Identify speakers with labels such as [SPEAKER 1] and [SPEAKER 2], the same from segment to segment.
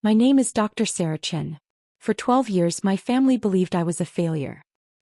[SPEAKER 1] My name is Dr. Sarah Chin. For 12 years my family believed I was a failure.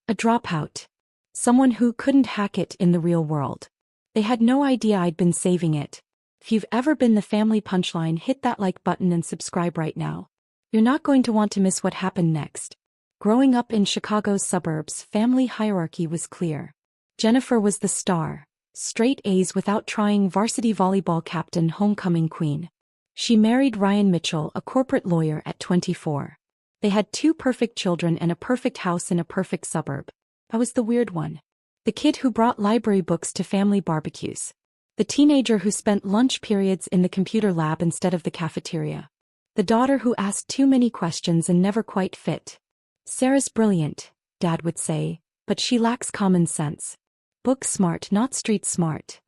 [SPEAKER 1] A dropout. Someone who couldn't hack it in the real world. They had no idea I'd been saving it. If you've ever been the family punchline, hit that like button and subscribe right now. You're not going to want to miss what happened next. Growing up in Chicago's suburbs, family hierarchy was clear. Jennifer was the star. Straight A's without trying, varsity volleyball captain, homecoming queen. She married Ryan Mitchell, a corporate lawyer, at 24. They had 2 perfect children and a perfect house in a perfect suburb. I was the weird one. The kid who brought library books to family barbecues. The teenager who spent lunch periods in the computer lab instead of the cafeteria. The daughter who asked too many questions and never quite fit. Sarah's brilliant, Dad would say, but she lacks common sense. Book smart, not street smart.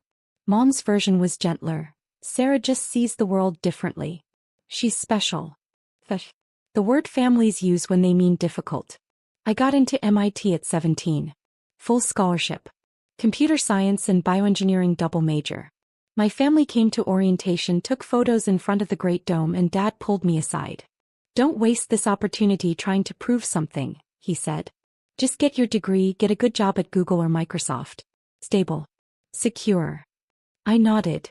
[SPEAKER 1] Mom's version was gentler. Sarah just sees the world differently. She's special. The word families use when they mean difficult. I got into MIT at 17. Full scholarship. Computer science and bioengineering double major. My family came to orientation, took photos in front of the Great Dome, and Dad pulled me aside. Don't waste this opportunity trying to prove something, he said. Just get your degree, get a good job at Google or Microsoft. Stable. Secure. I nodded.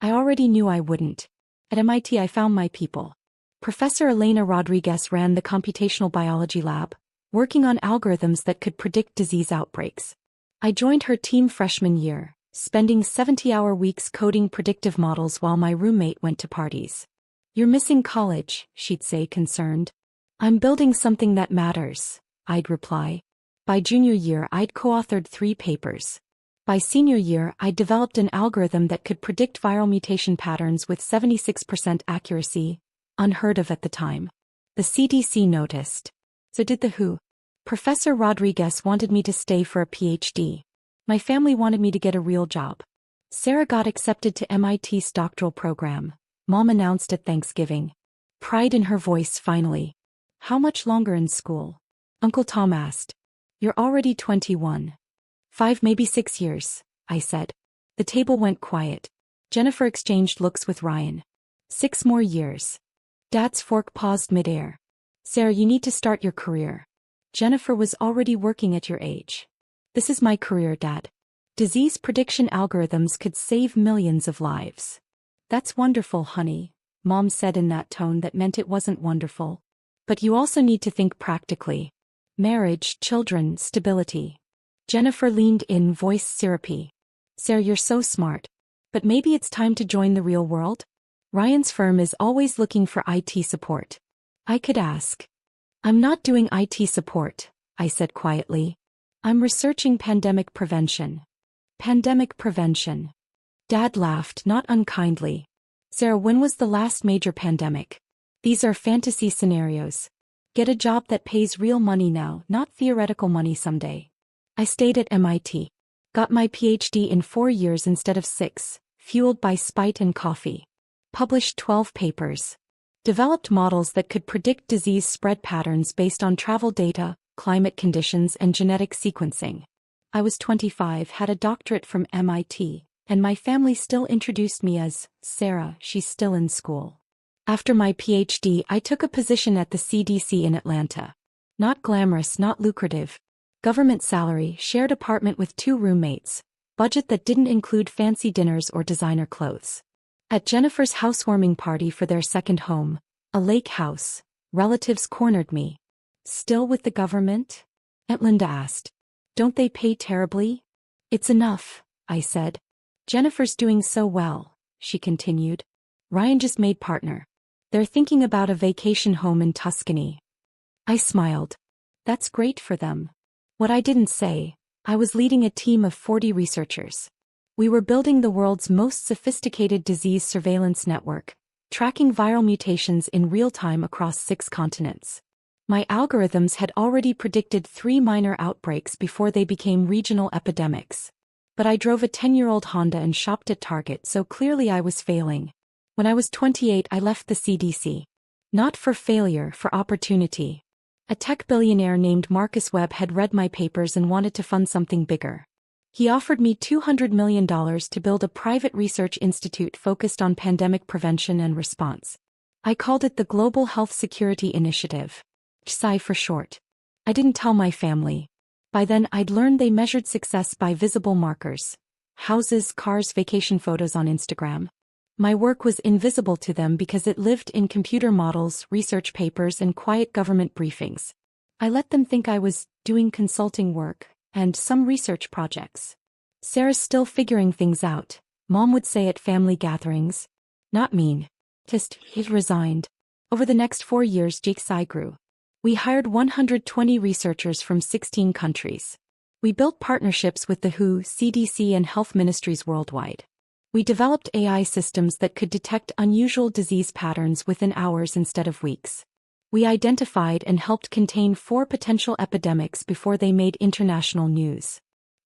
[SPEAKER 1] I already knew I wouldn't. At MIT I found my people. Professor Elena Rodriguez ran the computational biology lab, working on algorithms that could predict disease outbreaks. I joined her team freshman year, spending 70-hour weeks coding predictive models while my roommate went to parties. You're missing college, she'd say, concerned. I'm building something that matters, I'd reply. By junior year I'd co-authored 3 papers. By senior year I'd developed an algorithm that could predict viral mutation patterns with 76% accuracy, unheard of at the time. The CDC noticed. So did the WHO. Professor Rodriguez wanted me to stay for a PhD. My family wanted me to get a real job. Sarah got accepted to MIT's doctoral program, Mom announced at Thanksgiving. Pride in her voice finally. How much longer in school? Uncle Tom asked. You're already 21. 5, maybe 6 years, I said. The table went quiet. Jennifer exchanged looks with Ryan. 6 more years. Dad's fork paused midair. Sarah, you need to start your career. Jennifer was already working at your age. This is my career, Dad. Disease prediction algorithms could save millions of lives. That's wonderful, honey, Mom said in that tone that meant it wasn't wonderful. But you also need to think practically. Marriage, children, stability. Jennifer leaned in, voice syrupy. Sarah, you're so smart. But maybe it's time to join the real world? Ryan's firm is always looking for IT support. I could ask. I'm not doing IT support, I said quietly. I'm researching pandemic prevention. Pandemic prevention. Dad laughed, not unkindly. Sarah, when was the last major pandemic? These are fantasy scenarios. Get a job that pays real money now, not theoretical money someday. I stayed at MIT. Got my PhD in 4 years instead of 6, fueled by spite and coffee. Published 12 papers. Developed models that could predict disease spread patterns based on travel data, climate conditions, and genetic sequencing. I was 25, had a doctorate from MIT, and my family still introduced me as Sarah, she's still in school. After my PhD, I took a position at the CDC in Atlanta. Not glamorous, not lucrative. Government salary, shared apartment with 2 roommates, budget that didn't include fancy dinners or designer clothes. At Jennifer's housewarming party for their second home, a lake house, relatives cornered me. Still with the government? Linda asked. Don't they pay terribly? It's enough, I said. Jennifer's doing so well, she continued. Ryan just made partner. They're thinking about a vacation home in Tuscany. I smiled. That's great for them. What I didn't say, I was leading a team of 40 researchers. We were building the world's most sophisticated disease surveillance network, tracking viral mutations in real time across 6 continents. My algorithms had already predicted 3 minor outbreaks before they became regional epidemics. But I drove a 10-year-old Honda and shopped at Target, so clearly I was failing. When I was 28, I left the CDC. Not for failure, for opportunity. A tech billionaire named Marcus Webb had read my papers and wanted to fund something bigger. He offered me $200 million to build a private research institute focused on pandemic prevention and response. I called it the Global Health Security Initiative. GSI for short. I didn't tell my family. By then I'd learned they measured success by visible markers. Houses, cars, vacation photos on Instagram. My work was invisible to them because it lived in computer models, research papers, and quiet government briefings. I let them think I was doing consulting work and some research projects. Sarah's still figuring things out, Mom would say at family gatherings. Not mean. Just, it resigned. Over the next 4 years, GSI grew. We hired 120 researchers from 16 countries. We built partnerships with the WHO, CDC, and health ministries worldwide. We developed AI systems that could detect unusual disease patterns within hours instead of weeks. We identified and helped contain 4 potential epidemics before they made international news.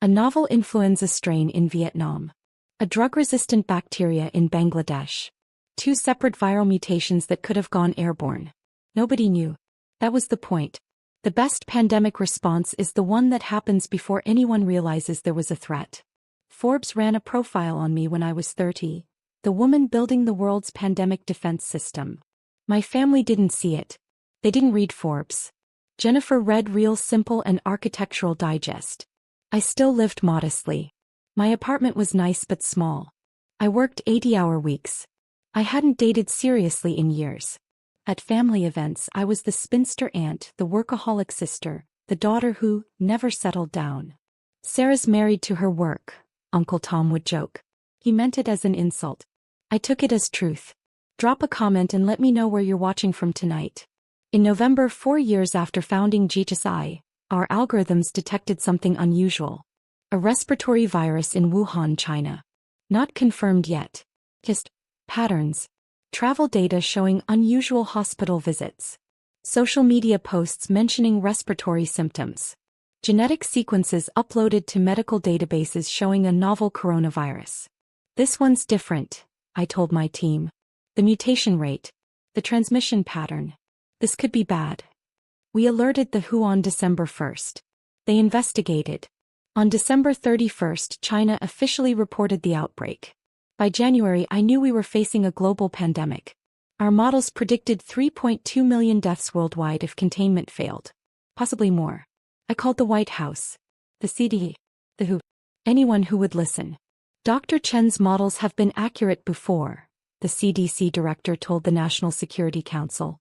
[SPEAKER 1] A novel influenza strain in Vietnam. A drug-resistant bacteria in Bangladesh. 2 separate viral mutations that could have gone airborne. Nobody knew. That was the point. The best pandemic response is the one that happens before anyone realizes there was a threat. Forbes ran a profile on me when I was 30. The woman building the world's pandemic defense system. My family didn't see it. They didn't read Forbes. Jennifer read Real Simple and Architectural Digest. I still lived modestly. My apartment was nice but small. I worked 80-hour weeks. I hadn't dated seriously in years. At family events, I was the spinster aunt, the workaholic sister, the daughter who never settled down. Sarah's married to her work, Uncle Tom would joke. He meant it as an insult. I took it as truth. Drop a comment and let me know where you're watching from tonight. In November, 4 years after founding GSI, our algorithms detected something unusual. A respiratory virus in Wuhan, China. Not confirmed yet. Just patterns. Travel data showing unusual hospital visits. Social media posts mentioning respiratory symptoms. Genetic sequences uploaded to medical databases showing a novel coronavirus. This one's different, I told my team. The mutation rate. The transmission pattern. This could be bad. We alerted the WHO on December 1st. They investigated. On December 31st, China officially reported the outbreak. By January, I knew we were facing a global pandemic. Our models predicted 3.2 million deaths worldwide if containment failed. Possibly more. I called the White House, the CDC, the WHO, anyone who would listen. Dr. Chen's models have been accurate before, the CDC director told the National Security Council.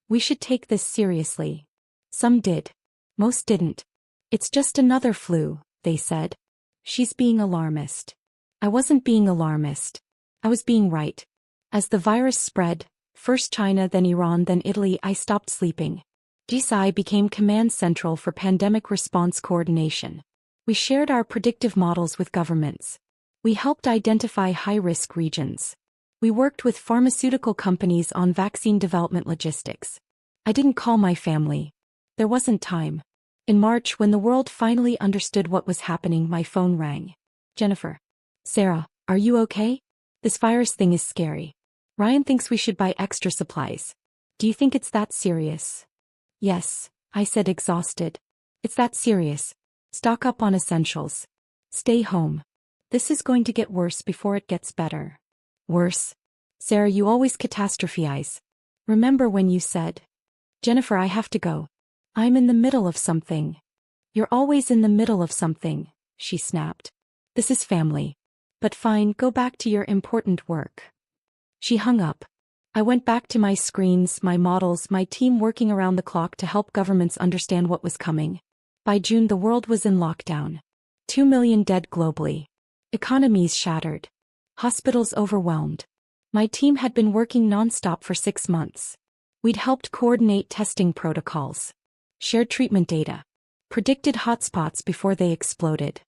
[SPEAKER 1] We should take this seriously. Some did. Most didn't. It's just another flu, they said. She's being alarmist. I wasn't being alarmist. I was being right. As the virus spread, first China, then Iran, then Italy, I stopped sleeping. GSI became command central for pandemic response coordination. We shared our predictive models with governments. We helped identify high-risk regions. We worked with pharmaceutical companies on vaccine development logistics. I didn't call my family. There wasn't time. In March, when the world finally understood what was happening, my phone rang. Jennifer. Sarah, are you okay? This virus thing is scary. Ryan thinks we should buy extra supplies. Do you think it's that serious? Yes, I said, exhausted. It's that serious. Stock up on essentials. Stay home. This is going to get worse before it gets better. Worse? Sarah, you always catastrophize. Remember when you said, Jennifer, I have to go. I'm in the middle of something. You're always in the middle of something, she snapped. This is family. But fine, go back to your important work. She hung up. I went back to my screens, my models, my team working around the clock to help governments understand what was coming. By June, the world was in lockdown. 2 million dead globally. Economies shattered. Hospitals overwhelmed. My team had been working nonstop for 6 months. We'd helped coordinate testing protocols. Shared treatment data. Predicted hotspots before they exploded.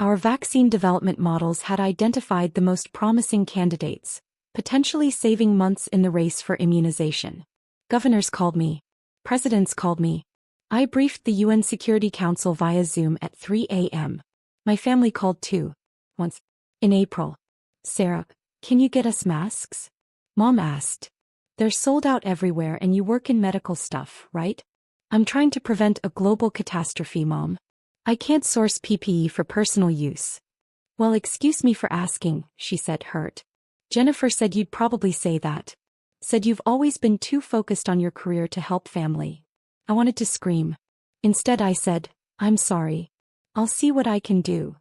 [SPEAKER 1] Our vaccine development models had identified the most promising candidates, potentially saving months in the race for immunization. Governors called me. Presidents called me. I briefed the UN Security Council via Zoom at 3 a.m. My family called too. Once. In April. Sarah, can you get us masks? Mom asked. They're sold out everywhere and you work in medical stuff, right? I'm trying to prevent a global catastrophe, Mom. I can't source PPE for personal use. Well, excuse me for asking, she said, hurt. Jennifer said you'd probably say that. Said you've always been too focused on your career to help family. I wanted to scream. Instead I said, I'm sorry. I'll see what I can do.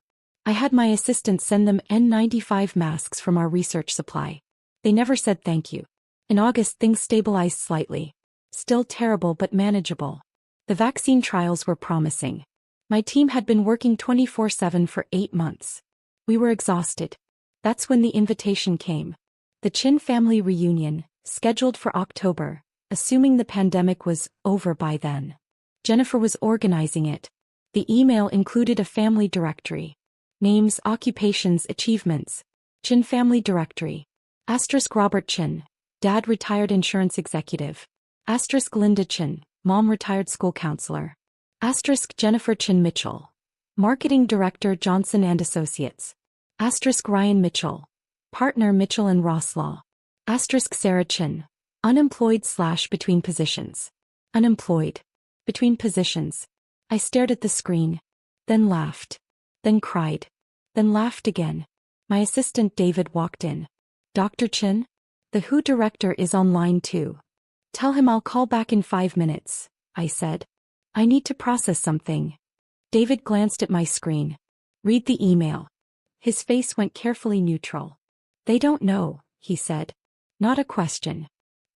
[SPEAKER 1] I had my assistant send them N95 masks from our research supply. They never said thank you. In August things stabilized slightly. Still terrible but manageable. The vaccine trials were promising. My team had been working 24/7 for 8 months. We were exhausted. That's when the invitation came. The Chin family reunion, scheduled for October, assuming the pandemic was over by then. Jennifer was organizing it. The email included a family directory. Names, occupations, achievements. Chin family directory. Asterisk Robert Chin, dad retired insurance executive. Asterisk Linda Chin, mom retired school counselor. Asterisk Jennifer Chin Mitchell, marketing director Johnson and Associates. Asterisk Ryan Mitchell, partner Mitchell and Ross Law. Asterisk Sarah Chin, unemployed/between positions. Unemployed. Between positions. I stared at the screen, then laughed, then cried, then laughed again. My assistant David walked in. Dr. Chin? The WHO director is online too. Tell him I'll call back in 5 minutes, I said. I need to process something. David glanced at my screen. Read the email. His face went carefully neutral. They don't know, he said. Not a question.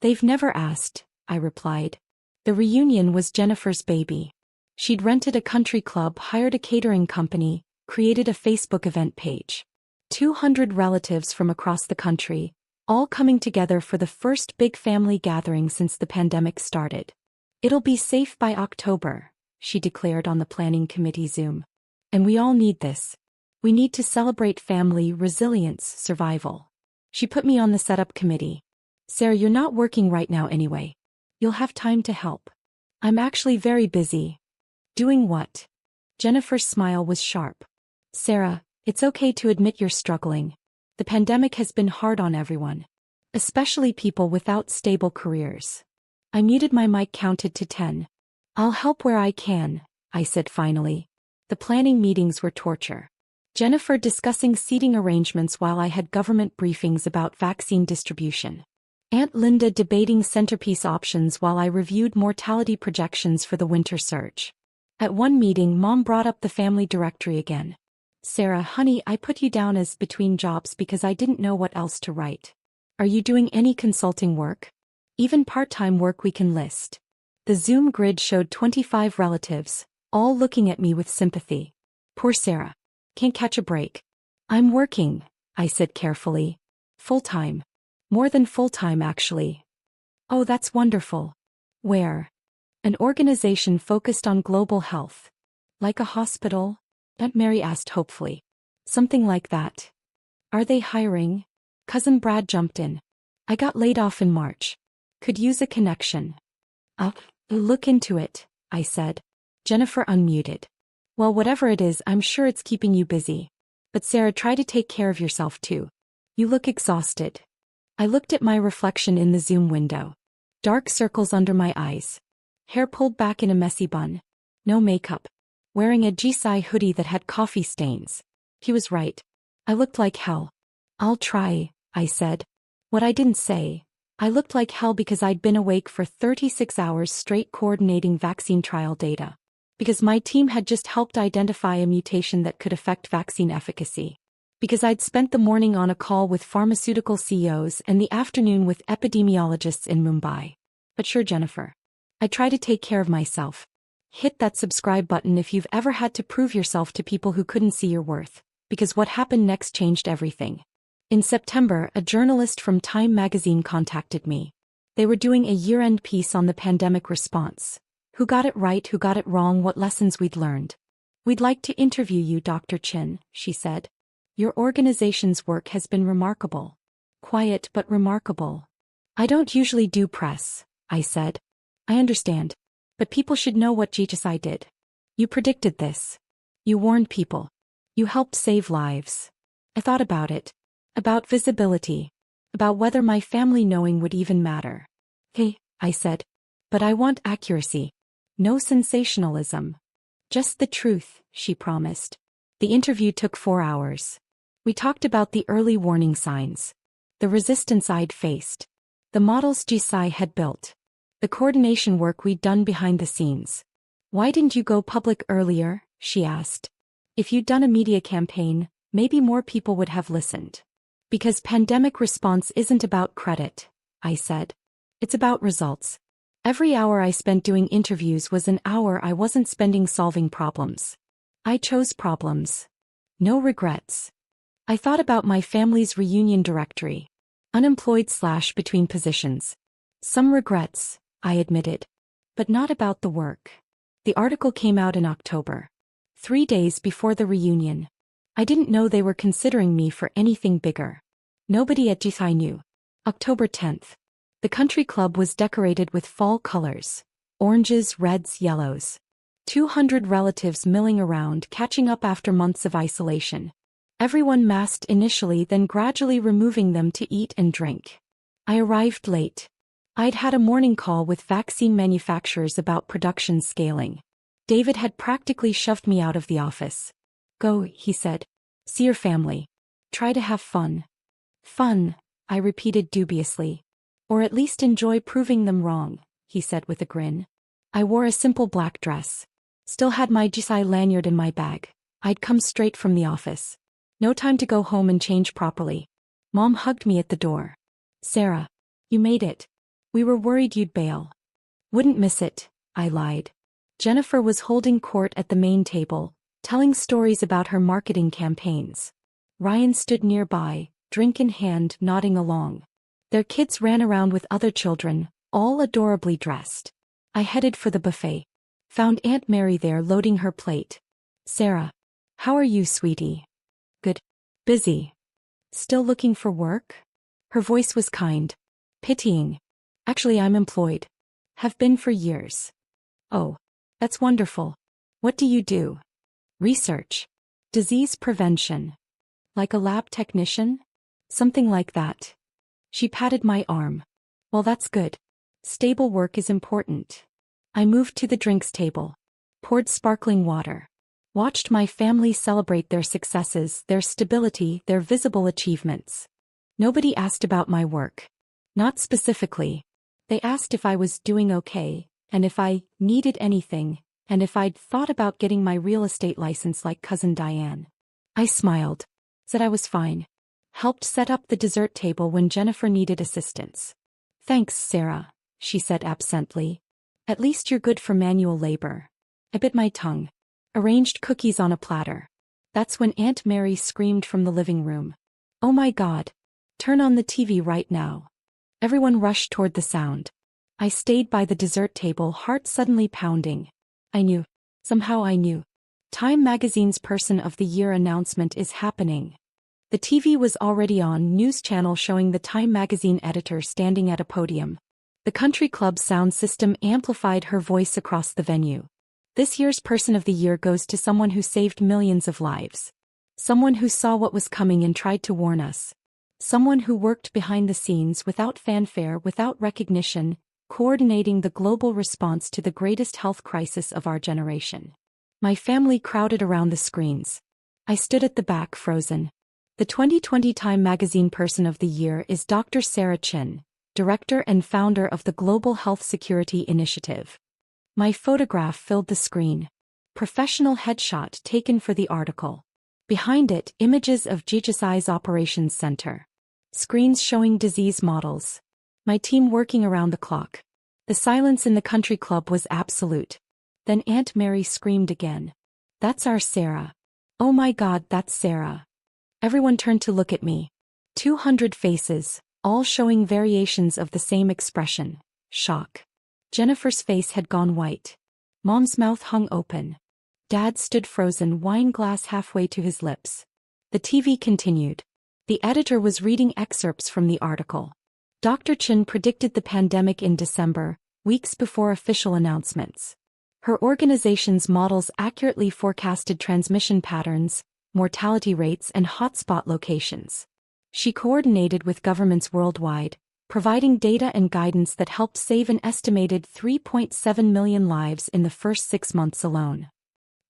[SPEAKER 1] They've never asked, I replied. The reunion was Jennifer's baby. She'd rented a country club, hired a catering company, created a Facebook event page. 200 relatives from across the country, all coming together for the first big family gathering since the pandemic started. It'll be safe by October, she declared on the planning committee Zoom. And we all need this. We need to celebrate family, resilience, survival. She put me on the setup committee. Sarah, you're not working right now anyway. You'll have time to help. I'm actually very busy. Doing what? Jennifer's smile was sharp. Sarah, it's okay to admit you're struggling. The pandemic has been hard on everyone. Especially people without stable careers. I muted my mic, counted to 10. I'll help where I can, I said finally. The planning meetings were torture. Jennifer discussing seating arrangements while I had government briefings about vaccine distribution. Aunt Linda debating centerpiece options while I reviewed mortality projections for the winter surge. At one meeting, Mom brought up the family directory again. Sarah, honey, I put you down as between jobs because I didn't know what else to write. Are you doing any consulting work? Even part-time work we can list. The Zoom grid showed 25 relatives, all looking at me with sympathy. Poor Sarah. Can't catch a break. I'm working, I said carefully. Full-time. More than full-time actually. Oh, that's wonderful. Where? An organization focused on global health. Like a hospital? Aunt Mary asked hopefully. Something like that. Are they hiring? Cousin Brad jumped in. I got laid off in March. Could use a connection. Look into it, I said. Jennifer unmuted. Well, whatever it is, I'm sure it's keeping you busy. But Sarah, try to take care of yourself too. You look exhausted. I looked at my reflection in the Zoom window. Dark circles under my eyes. Hair pulled back in a messy bun. No makeup. Wearing a Jisai hoodie that had coffee stains. He was right. I looked like hell. I'll try, I said. What I didn't say. I looked like hell because I'd been awake for 36 hours straight coordinating vaccine trial data. Because my team had just helped identify a mutation that could affect vaccine efficacy. Because I'd spent the morning on a call with pharmaceutical CEOs and the afternoon with epidemiologists in Mumbai. But sure, Jennifer. I try to take care of myself. Hit that subscribe button if you've ever had to prove yourself to people who couldn't see your worth, because what happened next changed everything. In September, a journalist from Time magazine contacted me. They were doing a year-end piece on the pandemic response. Who got it right, who got it wrong, what lessons we'd learned. We'd like to interview you, Dr. Chin, she said. Your organization's work has been remarkable. Quiet but remarkable. I don't usually do press, I said. I understand. But people should know what GHSI did. You predicted this. You warned people. You helped save lives. I thought about it. About visibility. About whether my family knowing would even matter. Hey, I said. But I want accuracy. No sensationalism. Just the truth, she promised. The interview took 4 hours. We talked about the early warning signs. The resistance I'd faced. The models Jisai had built. The coordination work we'd done behind the scenes. Why didn't you go public earlier? She asked. If you'd done a media campaign, maybe more people would have listened. Because pandemic response isn't about credit, I said. It's about results. Every hour I spent doing interviews was an hour I wasn't spending solving problems. I chose problems. No regrets. I thought about my family's reunion directory. Unemployed/between positions. Some regrets, I admitted. But not about the work. The article came out in October. 3 days before the reunion. I didn't know they were considering me for anything bigger. Nobody at Jisai knew. October 10th. The country club was decorated with fall colors. Oranges, reds, yellows. 200 relatives milling around, catching up after months of isolation. Everyone masked initially, then gradually removing them to eat and drink. I arrived late. I'd had a morning call with vaccine manufacturers about production scaling. David had practically shoved me out of the office. Go, he said. See your family. Try to have fun. Fun, I repeated dubiously. Or at least enjoy proving them wrong, he said with a grin. I wore a simple black dress. Still had my Jisai lanyard in my bag. I'd come straight from the office. No time to go home and change properly. Mom hugged me at the door. Sarah, you made it. We were worried you'd bail. Wouldn't miss it, I lied. Jennifer was holding court at the main table, telling stories about her marketing campaigns. Ryan stood nearby, drink in hand, nodding along. Their kids ran around with other children, all adorably dressed. I headed for the buffet. Found Aunt Mary there loading her plate. Sarah, how are you, sweetie? Good. Busy. Still looking for work? Her voice was kind. Pitying. Actually, I'm employed. Have been for years. Oh, that's wonderful. What do you do? Research. Disease prevention. Like a lab technician? Something like that. She patted my arm. Well, that's good. Stable work is important. I moved to the drinks table. Poured sparkling water. Watched my family celebrate their successes, their stability, their visible achievements. Nobody asked about my work. Not specifically. They asked if I was doing okay, and if I needed anything, and if I'd thought about getting my real estate license like cousin Diane. I smiled. Said I was fine. Helped set up the dessert table when Jennifer needed assistance. Thanks, Sarah, she said absently. At least you're good for manual labor. I bit my tongue. Arranged cookies on a platter. That's when Aunt Mary screamed from the living room. Oh my God. Turn on the TV right now. Everyone rushed toward the sound. I stayed by the dessert table, heart suddenly pounding. I knew. Somehow I knew. Time magazine's Person of the Year announcement is happening. The TV was already on, news channel showing the Time magazine editor standing at a podium. The country club sound system amplified her voice across the venue. This year's Person of the Year goes to someone who saved millions of lives. Someone who saw what was coming and tried to warn us. Someone who worked behind the scenes without fanfare, without recognition, coordinating the global response to the greatest health crisis of our generation. My family crowded around the screens. I stood at the back, frozen. The 2020 Time magazine Person of the Year is Dr. Sarah Chin, director and founder of the Global Health Security Initiative. My photograph filled the screen. Professional headshot taken for the article. Behind it, images of GHSI's operations center. Screens showing disease models. My team working around the clock. The silence in the country club was absolute. Then Aunt Mary screamed again. That's our Sarah. Oh my God, that's Sarah. Everyone turned to look at me. 200 faces, all showing variations of the same expression. Shock. Jennifer's face had gone white. Mom's mouth hung open. Dad stood frozen, wine glass halfway to his lips. The TV continued. The editor was reading excerpts from the article. Dr. Chin predicted the pandemic in December, weeks before official announcements. Her organization's models accurately forecasted transmission patterns, mortality rates, and hotspot locations. She coordinated with governments worldwide, providing data and guidance that helped save an estimated 3.7 million lives in the first 6 months alone.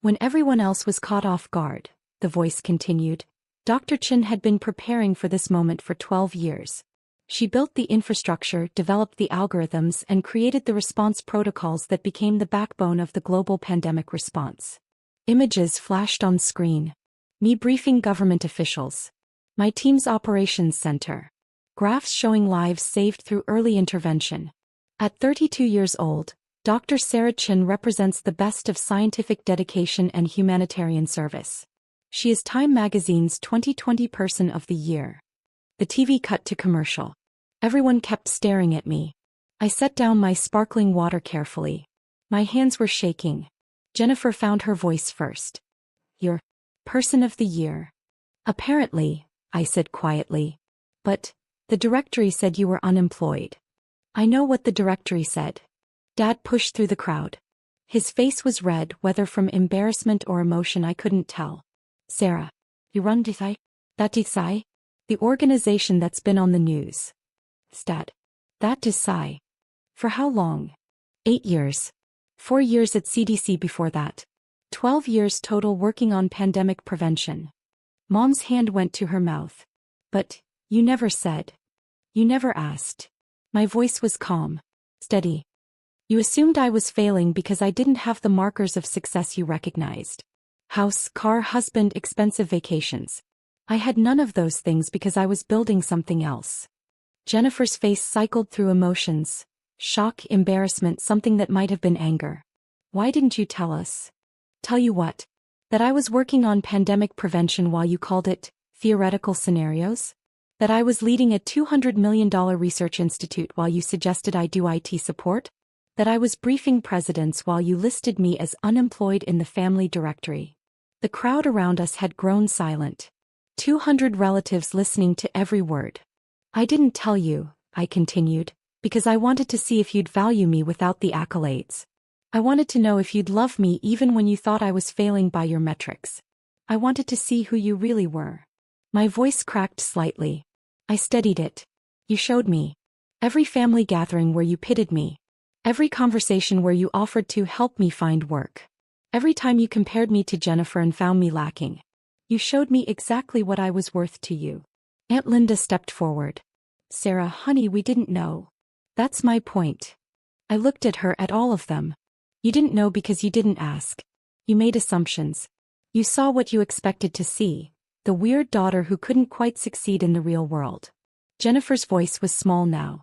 [SPEAKER 1] When everyone else was caught off guard, the voice continued, Dr. Chin had been preparing for this moment for 12 years. She built the infrastructure, developed the algorithms, and created the response protocols that became the backbone of the global pandemic response. Images flashed on screen. Me briefing government officials. My team's operations center. Graphs showing lives saved through early intervention. At 32 years old, Dr. Sarah Chin represents the best of scientific dedication and humanitarian service. She is Time Magazine's 2020 Person of the Year. The TV cut to commercial. Everyone kept staring at me. I set down my sparkling water carefully. My hands were shaking. Jennifer found her voice first. You're Person of the Year. Apparently, I said quietly. But the directory said you were unemployed. I know what the directory said. Dad pushed through the crowd. His face was red, whether from embarrassment or emotion I couldn't tell. Sarah, you run DSI? That DSI? The organization that's been on the news. Stat. That DSI. For how long? 8 years. 4 years at CDC before that. 12 years total working on pandemic prevention. Mom's hand went to her mouth. But you never said. You never asked. My voice was calm. Steady. You assumed I was failing because I didn't have the markers of success you recognized. House, car, husband, expensive vacations. I had none of those things because I was building something else. Jennifer's face cycled through emotions. Shock, embarrassment, something that might have been anger. Why didn't you tell us? Tell you what? That I was working on pandemic prevention while you called it theoretical scenarios? That I was leading a $200 million research institute while you suggested I do IT support? That I was briefing presidents while you listed me as unemployed in the family directory? The crowd around us had grown silent. 200 relatives listening to every word. I didn't tell you, I continued, because I wanted to see if you'd value me without the accolades. I wanted to know if you'd love me even when you thought I was failing by your metrics. I wanted to see who you really were. My voice cracked slightly. I steadied it. You showed me. Every family gathering where you pitted me. Every conversation where you offered to help me find work. Every time you compared me to Jennifer and found me lacking. You showed me exactly what I was worth to you. Aunt Linda stepped forward. Sarah, honey, we didn't know. That's my point. I looked at her, at all of them. You didn't know because you didn't ask. You made assumptions. You saw what you expected to see, the weird daughter who couldn't quite succeed in the real world. Jennifer's voice was small now.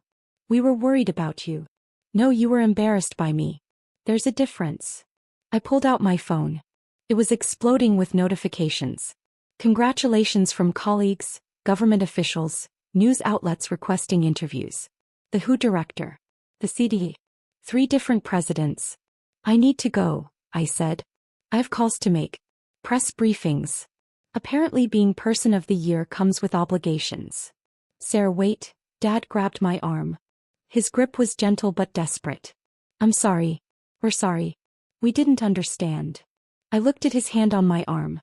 [SPEAKER 1] We were worried about you. No, you were embarrassed by me. There's a difference. I pulled out my phone. It was exploding with notifications. Congratulations from colleagues, government officials, news outlets requesting interviews. The WHO director. The CDE. 3 different presidents. I need to go, I said. I have calls to make. Press briefings. Apparently being Person of the Year comes with obligations. Sarah, wait. Dad grabbed my arm. His grip was gentle but desperate. I'm sorry. We're sorry. We didn't understand. I looked at his hand on my arm.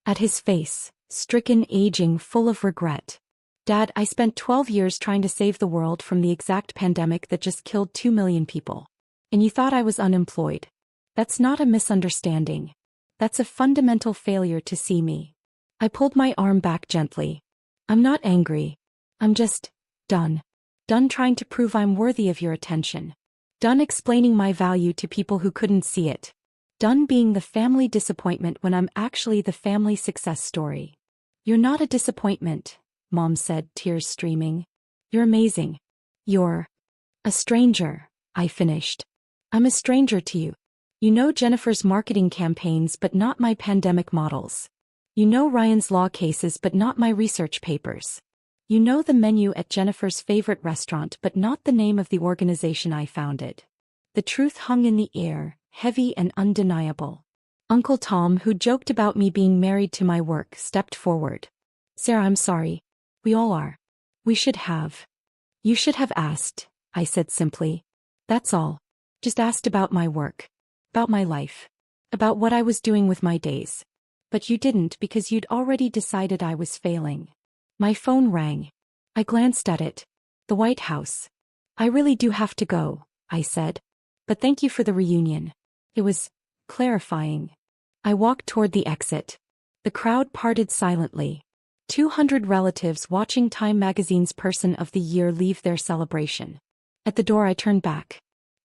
[SPEAKER 1] At his face, stricken, aging, full of regret. Dad, I spent 12 years trying to save the world from the exact pandemic that just killed 2 million people. And you thought I was unemployed. That's not a misunderstanding. That's a fundamental failure to see me. I pulled my arm back gently. I'm not angry. I'm just done. Done trying to prove I'm worthy of your attention. Done explaining my value to people who couldn't see it. Done being the family disappointment when I'm actually the family success story. You're not a disappointment, Mom said, tears streaming. You're amazing. You're a stranger, I finished. I'm a stranger to you. You know Jennifer's marketing campaigns but not my pandemic models. You know Ryan's law cases but not my research papers. You know the menu at Jennifer's favorite restaurant but not the name of the organization I founded. The truth hung in the air, heavy and undeniable. Uncle Tom, who joked about me being married to my work, stepped forward. Sarah, I'm sorry. We all are. We should have. You should have asked, I said simply. That's all. Just asked about my work. About my life. About what I was doing with my days. But you didn't because you'd already decided I was failing. My phone rang. I glanced at it. The White House. I really do have to go, I said. But thank you for the reunion. It was clarifying. I walked toward the exit. The crowd parted silently. 200 relatives watching Time magazine's Person of the Year leave their celebration. At the door I turned back.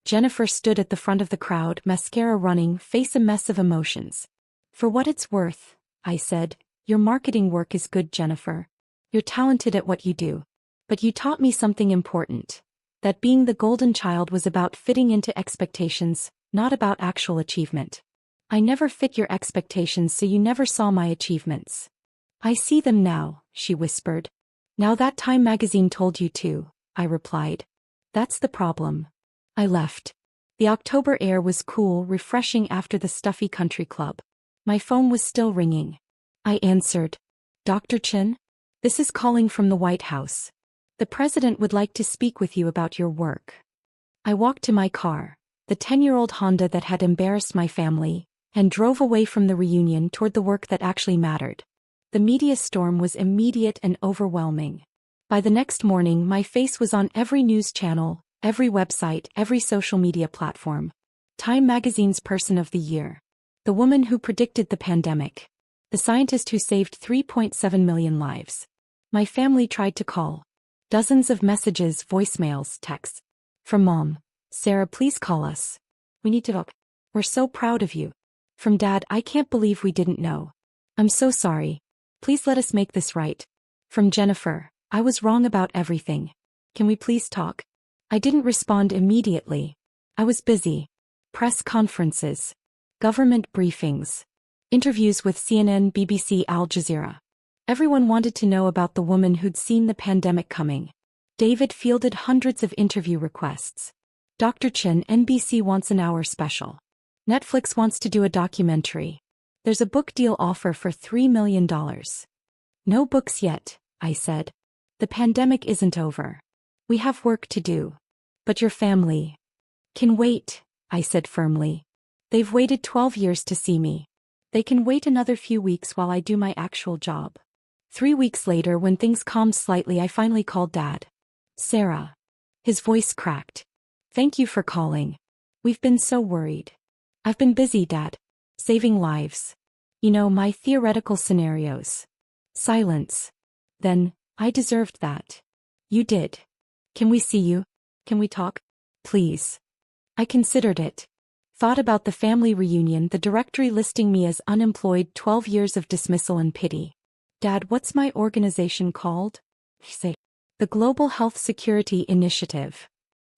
[SPEAKER 1] Jennifer stood at the front of the crowd, mascara running, face a mess of emotions. For what it's worth, I said, your marketing work is good, Jennifer. You're talented at what you do. But you taught me something important. That being the golden child was about fitting into expectations, not about actual achievement. I never fit your expectations, so you never saw my achievements. I see them now, she whispered. Now that Time magazine told you to, I replied. That's the problem. I left. The October air was cool, refreshing after the stuffy country club. My phone was still ringing. I answered. Dr. Chin? This is calling from the White House. The president would like to speak with you about your work. I walked to my car, the 10-year-old Honda that had embarrassed my family, and drove away from the reunion toward the work that actually mattered. The media storm was immediate and overwhelming. By the next morning, my face was on every news channel, every website, every social media platform. Time magazine's Person of the Year. The woman who predicted the pandemic. The scientist who saved 3.7 million lives. My family tried to call. Dozens of messages, voicemails, texts. From Mom. Sarah, please call us. We need to talk. We're so proud of you. From Dad, I can't believe we didn't know. I'm so sorry. Please let us make this right. From Jennifer, I was wrong about everything. Can we please talk? I didn't respond immediately. I was busy. Press conferences. Government briefings. Interviews with CNN, BBC, Al Jazeera. Everyone wanted to know about the woman who'd seen the pandemic coming. David fielded hundreds of interview requests. Dr. Chin, NBC wants an hour special. Netflix wants to do a documentary. There's a book deal offer for $3 million. No books yet, I said. The pandemic isn't over. We have work to do. But your family can wait, I said firmly. They've waited 12 years to see me. They can wait another few weeks while I do my actual job. 3 weeks later, when things calmed slightly, I finally called Dad. Sarah. His voice cracked. Thank you for calling. We've been so worried. I've been busy, Dad. Saving lives. You know, my theoretical scenarios. Silence. Then, I deserved that. You did. Can we see you? Can we talk? Please. I considered it. Thought about the family reunion, the directory listing me as unemployed, 12 years of dismissal and pity. Dad, what's my organization called? Say. The Global Health Security Initiative.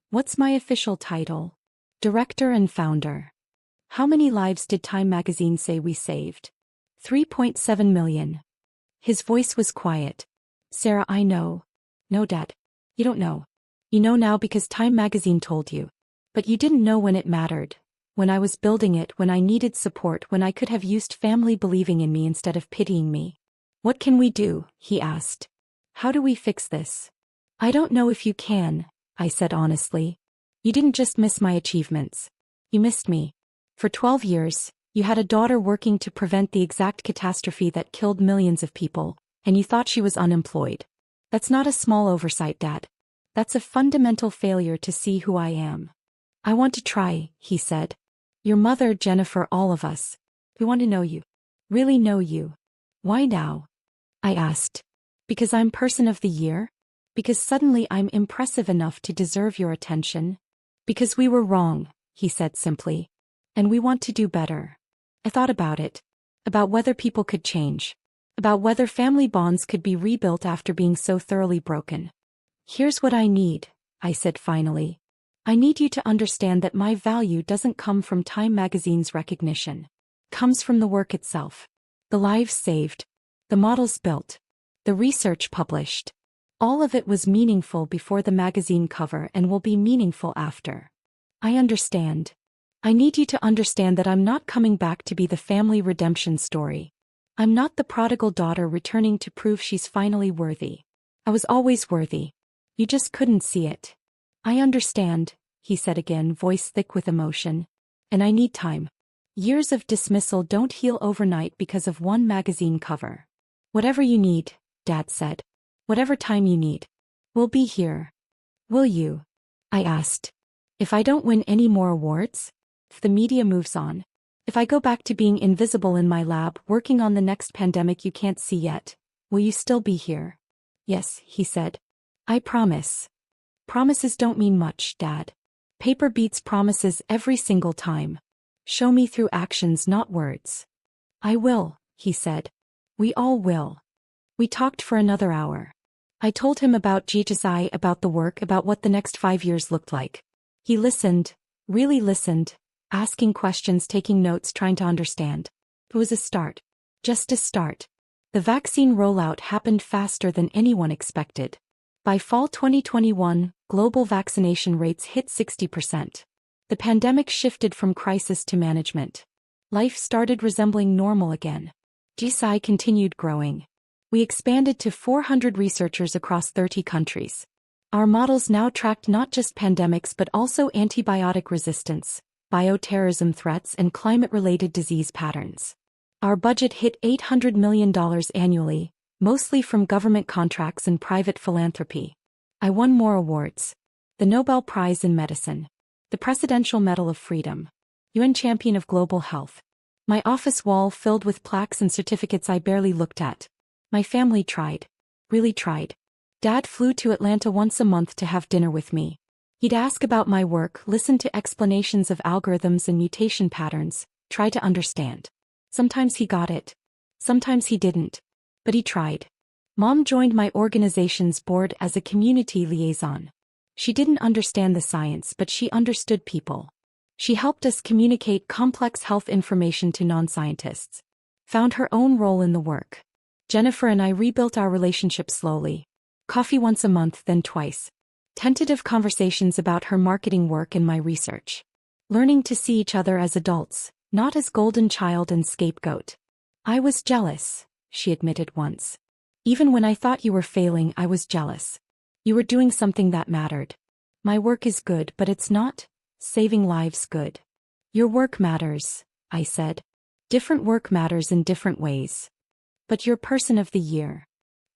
[SPEAKER 1] What's my official title? Director and founder. How many lives did Time magazine say we saved? 3.7 million. His voice was quiet. Sarah, I know. No, Dad. You don't know. You know now because Time magazine told you. But you didn't know when it mattered. When I was building it, when I needed support, when I could have used family believing in me instead of pitying me. What can we do? He asked. How do we fix this? I don't know if you can, I said honestly. You didn't just miss my achievements. You missed me. For 12 years, you had a daughter working to prevent the exact catastrophe that killed millions of people, and you thought she was unemployed. That's not a small oversight, Dad. That's a fundamental failure to see who I am. I want to try, he said. Your mother, Jennifer, all of us. We want to know you. Really know you. Why now? I asked. Because I'm Person of the Year? Because suddenly I'm impressive enough to deserve your attention? Because we were wrong, he said simply. And we want to do better. I thought about it. About whether people could change. About whether family bonds could be rebuilt after being so thoroughly broken. Here's what I need, I said finally. I need you to understand that my value doesn't come from Time magazine's recognition. It comes from the work itself. The lives saved. The models built. The research published. All of it was meaningful before the magazine cover and will be meaningful after. I understand. I need you to understand that I'm not coming back to be the family redemption story. I'm not the prodigal daughter returning to prove she's finally worthy. I was always worthy. You just couldn't see it. I understand, he said again, voice thick with emotion. And I need time. Years of dismissal don't heal overnight because of one magazine cover. Whatever you need, Dad said. Whatever time you need. We'll be here. Will you? I asked. If I don't win any more awards? If the media moves on? If I go back to being invisible in my lab, working on the next pandemic you can't see yet? Will you still be here? Yes, he said. I promise. Promises don't mean much, Dad. Paper beats promises every single time. Show me through actions, not words. I will, he said. We all will. We talked for another hour. I told him about GHSI, about the work, about what the next 5 years looked like. He listened, really listened, asking questions, taking notes, trying to understand. It was a start. Just a start. The vaccine rollout happened faster than anyone expected. By fall 2021, global vaccination rates hit 60%. The pandemic shifted from crisis to management. Life started resembling normal again. GSI continued growing. We expanded to 400 researchers across 30 countries. Our models now tracked not just pandemics but also antibiotic resistance, bioterrorism threats, and climate-related disease patterns. Our budget hit $800 million annually, mostly from government contracts and private philanthropy. I won more awards. The Nobel Prize in Medicine. The Presidential Medal of Freedom. UN Champion of Global Health. My office wall filled with plaques and certificates I barely looked at. My family tried. Really tried. Dad flew to Atlanta once a month to have dinner with me. He'd ask about my work, listen to explanations of algorithms and mutation patterns, try to understand. Sometimes he got it. Sometimes he didn't. But he tried. Mom joined my organization's board as a community liaison. She didn't understand the science, but she understood people. She helped us communicate complex health information to non-scientists. Found her own role in the work. Jennifer and I rebuilt our relationship slowly. Coffee once a month, then twice. Tentative conversations about her marketing work and my research. Learning to see each other as adults, not as golden child and scapegoat. I was jealous, she admitted once. Even when I thought you were failing, I was jealous. You were doing something that mattered. My work is good, but it's not saving lives good. Your work matters, I said. Different work matters in different ways. But you're Person of the Year.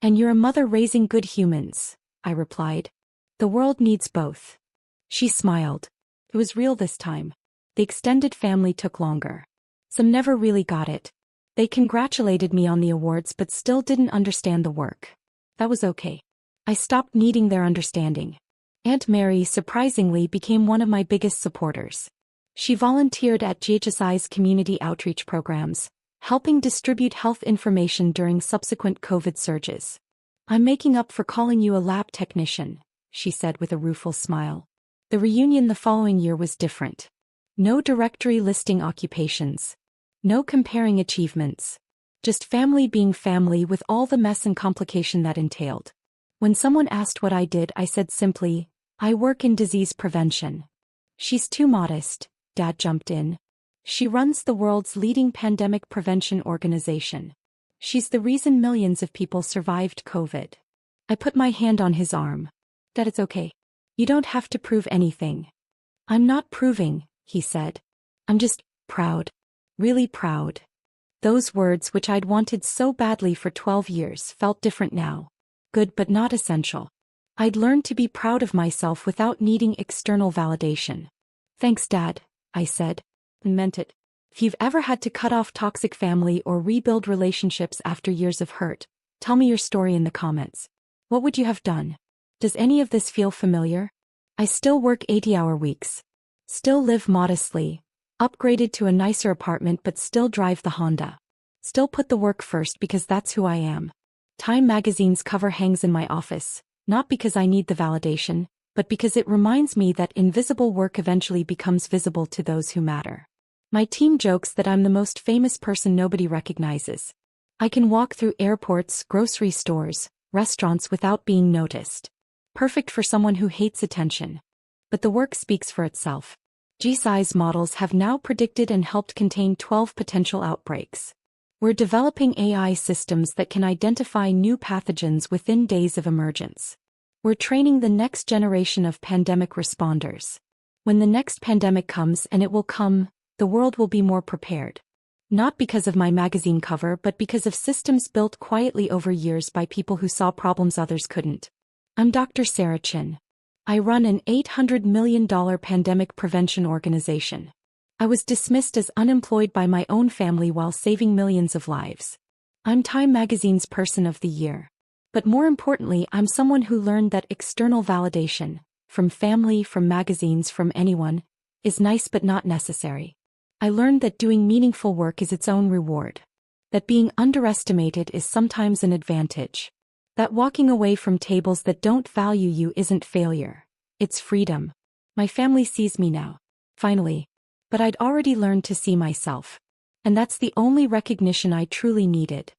[SPEAKER 1] And you're a mother raising good humans, I replied. The world needs both. She smiled. It was real this time. The extended family took longer. Some never really got it. They congratulated me on the awards but still didn't understand the work. That was okay. I stopped needing their understanding. Aunt Mary surprisingly became one of my biggest supporters. She volunteered at GHSI's community outreach programs, helping distribute health information during subsequent COVID surges. I'm making up for calling you a lab technician, she said with a rueful smile. The reunion the following year was different. No directory listing occupations. No comparing achievements. Just family being family with all the mess and complication that entailed. When someone asked what I did, I said simply, I work in disease prevention. She's too modest, Dad jumped in. She runs the world's leading pandemic prevention organization. She's the reason millions of people survived COVID. I put my hand on his arm. Dad, it's okay. You don't have to prove anything. I'm not proving, he said. I'm just proud. Really proud. Those words, which I'd wanted so badly for 12 years, felt different now. Good but not essential. I'd learned to be proud of myself without needing external validation. Thanks, Dad, I said. And meant it. If you've ever had to cut off toxic family or rebuild relationships after years of hurt, tell me your story in the comments. What would you have done? Does any of this feel familiar? I still work 80-hour weeks. Still live modestly. Upgraded to a nicer apartment but still drive the Honda. Still put the work first because that's who I am. Time magazine's cover hangs in my office, not because I need the validation, but because it reminds me that invisible work eventually becomes visible to those who matter. My team jokes that I'm the most famous person nobody recognizes. I can walk through airports, grocery stores, restaurants without being noticed. Perfect for someone who hates attention. But the work speaks for itself. GSI's models have now predicted and helped contain 12 potential outbreaks. We're developing AI systems that can identify new pathogens within days of emergence. We're training the next generation of pandemic responders. When the next pandemic comes, and it will come, the world will be more prepared. Not because of my magazine cover, but because of systems built quietly over years by people who saw problems others couldn't. I'm Dr. Sarah Chin. I run an $800 million pandemic prevention organization. I was dismissed as unemployed by my own family while saving millions of lives. I'm Time Magazine's Person of the Year. But more importantly, I'm someone who learned that external validation, from family, from magazines, from anyone, is nice but not necessary. I learned that doing meaningful work is its own reward. That being underestimated is sometimes an advantage. That walking away from tables that don't value you isn't failure. It's freedom. My family sees me now. Finally. But I'd already learned to see myself. And that's the only recognition I truly needed.